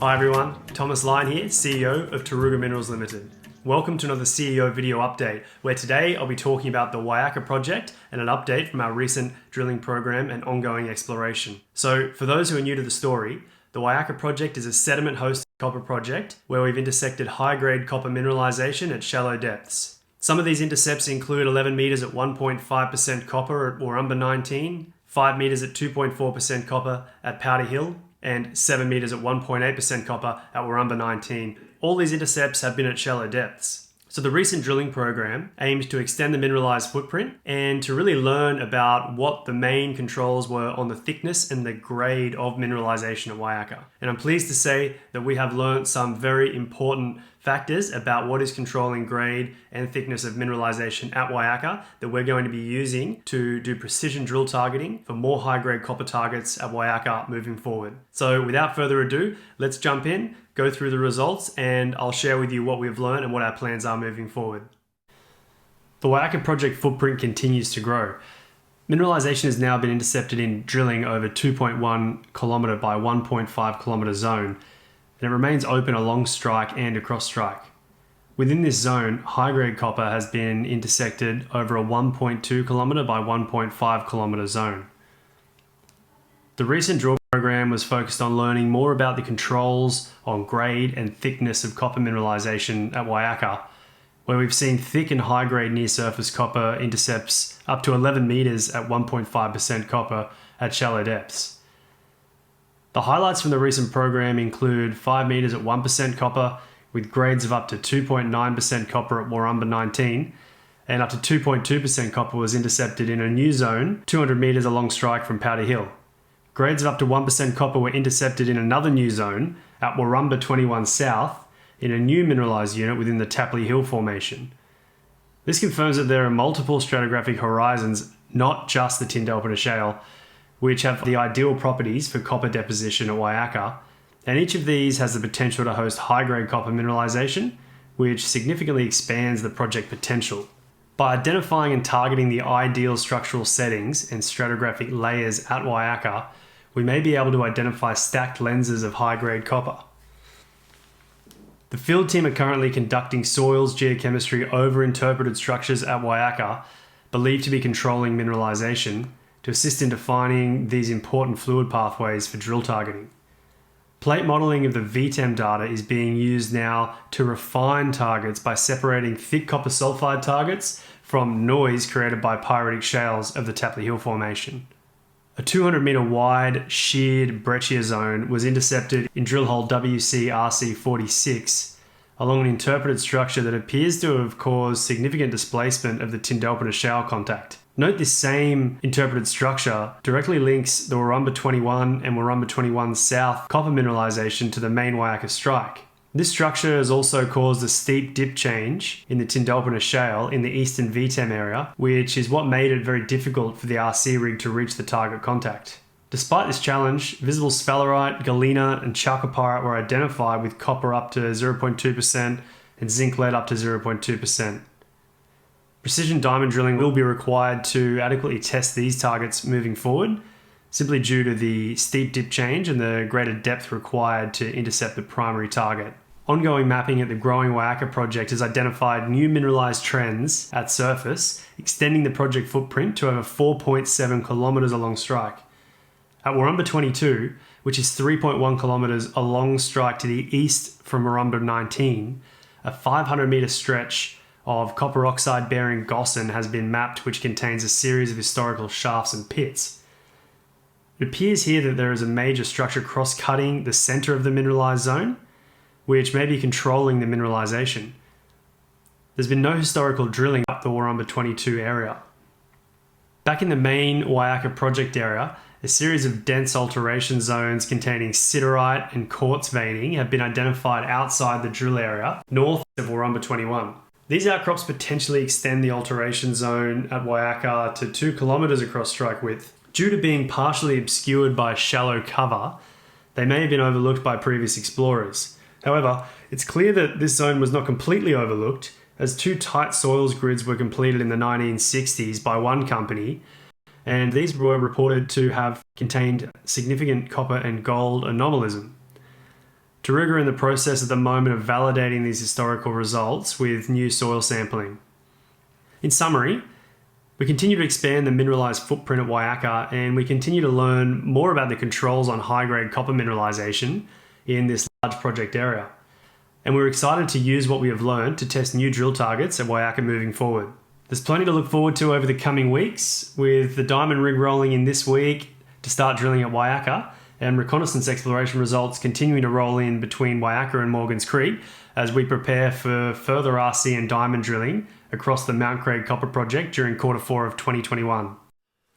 Hi everyone, Thomas Lyon here, CEO of Taruga Minerals Limited. Welcome to another CEO video update, where today I'll be talking about the Wyacca project and an update from our recent drilling program and ongoing exploration. So for those who are new to the story, the Wyacca project is a sediment-hosted copper project where we've intersected high-grade copper mineralization at shallow depths. Some of these intercepts include 11 meters at 1.5% copper at Warumba 19, 5 meters at 2.4% copper at Powder Hill, and 7 meters at 1.8% copper at Warumba 19. All these intercepts have been at shallow depths. So the recent drilling program aims to extend the mineralized footprint and to really learn about what the main controls were on the thickness and the grade of mineralization at Wyacca. And I'm pleased to say that we have learned some very important factors about what is controlling grade and thickness of mineralization at Wyacca that we're going to be using to do precision drill targeting for more high-grade copper targets at Wyacca moving forward. So without further ado, let's jump in, go through the results, and I'll share with you what we've learned and what our plans are moving forward. The Wyacca project footprint continues to grow. Mineralization has now been intercepted in drilling over 2.1 kilometer by 1.5 kilometer zone, and it remains open along strike and across strike. Within this zone, high-grade copper has been intersected over a 1.2 kilometer by 1.5 kilometer zone. The recent drill program was focused on learning more about the controls on grade and thickness of copper mineralization at Wyacca, where we've seen thick and high-grade near-surface copper intercepts up to 11 meters at 1.5% copper at shallow depths. The highlights from the recent program include 5 meters at 1% copper with grades of up to 2.9% copper at Warumba 19, and up to 2.2% copper was intercepted in a new zone 200 meters along strike from Powder Hill. Grades of up to 1% copper were intercepted in another new zone at Warumba 21 South in a new mineralized unit within the Tapley Hill formation. This confirms that there are multiple stratigraphic horizons, not just the Tyndalpina Shale, which have the ideal properties for copper deposition at Wyacca, and each of these has the potential to host high-grade copper mineralization, which significantly expands the project potential. By identifying and targeting the ideal structural settings and stratigraphic layers at Wyacca, we may be able to identify stacked lenses of high-grade copper. The field team are currently conducting soils geochemistry over interpreted structures at Wyacca, believed to be controlling mineralization, to assist in defining these important fluid pathways for drill targeting. Plate modeling of the VTEM data is being used now to refine targets by separating thick copper sulfide targets from noise created by pyritic shales of the Tapley Hill formation. A 200 meter wide sheared breccia zone was intercepted in drill hole WCRC46 along an interpreted structure that appears to have caused significant displacement of the Tyndalpina Shale contact. Note this same interpreted structure directly links the Warumba 21 and Warumba 21 South copper mineralization to the main Wyacca strike. This structure has also caused a steep dip change in the Tyndalpina Shale in the eastern VTEM area, which is what made it very difficult for the RC rig to reach the target contact. Despite this challenge, visible sphalerite, galena, and chalcopyrite were identified with copper up to 0.2% and zinc lead up to 0.2%. Precision diamond drilling will be required to adequately test these targets moving forward, simply due to the steep dip change and the greater depth required to intercept the primary target. Ongoing mapping at the growing Wyacca project has identified new mineralized trends at surface, extending the project footprint to over 4.7 kilometers along strike. At Warumba 22, which is 3.1 kilometers along strike to the east from Warumba 19, a 500 meter stretch of copper oxide bearing gossan has been mapped, which contains a series of historical shafts and pits. It appears here that there is a major structure cross-cutting the center of the mineralized zone, which may be controlling the mineralization. There's been no historical drilling up the Warumba 22 area. Back in the main Wyacca project area, a series of dense alteration zones containing siderite and quartz veining have been identified outside the drill area, north of Warumba 21. These outcrops potentially extend the alteration zone at Wyacca to 2 kilometers across strike width. Due to being partially obscured by shallow cover, they may have been overlooked by previous explorers. However, it's clear that this zone was not completely overlooked, as 2 tight soils grids were completed in the 1960s by one company, and these were reported to have contained significant copper and gold anomalism. Taruga are in the process at the moment of validating these historical results with new soil sampling. In summary, we continue to expand the mineralised footprint at Wyacca, and we continue to learn more about the controls on high-grade copper mineralisation in this large project area. And we're excited to use what we have learned to test new drill targets at Wyacca moving forward. There's plenty to look forward to over the coming weeks, with the diamond rig rolling in this week to start drilling at Wyacca, and reconnaissance exploration results continuing to roll in between Wyacca and Morgan's Creek as we prepare for further RC and diamond drilling across the Mount Craig Copper Project during Q4 of 2021.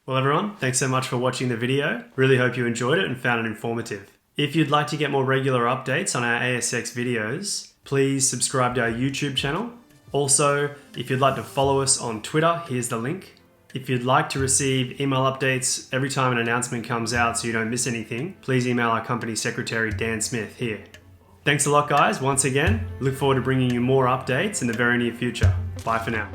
Well everyone, thanks so much for watching the video. Really hope you enjoyed it and found it informative. If you'd like to get more regular updates on our ASX videos, please subscribe to our YouTube channel. Also, if you'd like to follow us on Twitter, here's the link. If you'd like to receive email updates every time an announcement comes out so you don't miss anything, please email our company secretary, Dan Smith, here. Thanks a lot guys, once again. Look forward to bringing you more updates in the very near future. Bye for now.